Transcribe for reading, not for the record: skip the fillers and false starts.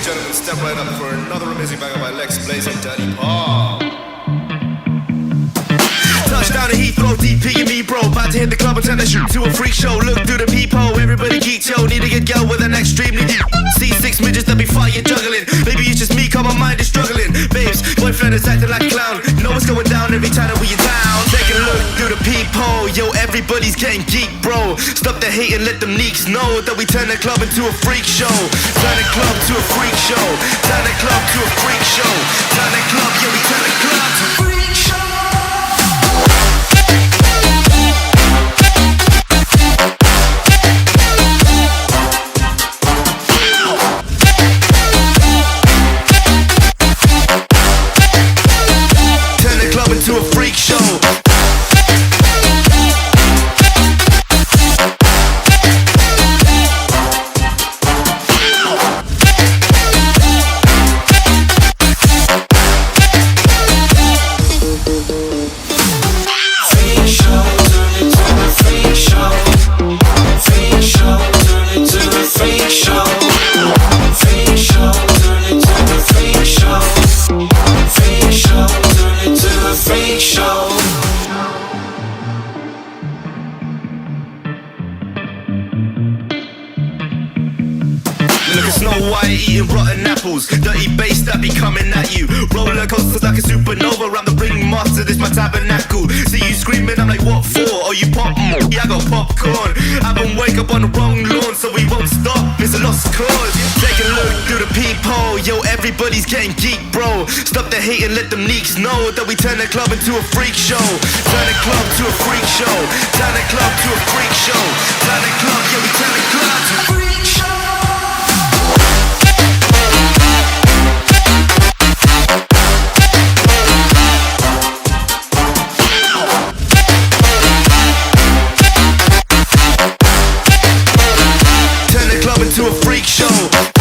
gentlemen, step right up for another amazing banger by LexBlaz and Daddy Paul. Touchdown to Heathrow, DP and me, bro. About to hit the club and turn the shoot to a freak show. Look through the peephole, everybody geek, yo. Need to get girl with an extremely deep. See six midgets that be fighting, juggling. Maybe it's just me, cause my mind is struggling. Babes, boyfriend is acting like a clown. Know what's going down every time that we in town. Take a look through the peephole, yo. Everybody's getting geek, bro. Stop the hate and let them neeks know that we turn the club into a freak show. Turn the club to a freak show. Turn the club to a freak show. Turn the club, yeah, we turn the club to a freak show. To a freak show. Look at Snow White eating rotten apples. Dirty bass that be coming at you. Roller coasters like a supernova. Around the ringmaster, this my tabernacle. See you screaming, I'm like, what for? Oh, you pop? Yeah, I got popcorn. I haven't wake up on the wrong lawn, so we won't stop. It's a lost cause. Take a look through the peephole. Yo, everybody's getting geek, bro. Stop the hate and let them neeks know that we turn the club into a freak show. Turn the club to a freak show. Turn the club to a freak show. Turn the club, yeah, we turn the club to a freak show. To a freak show.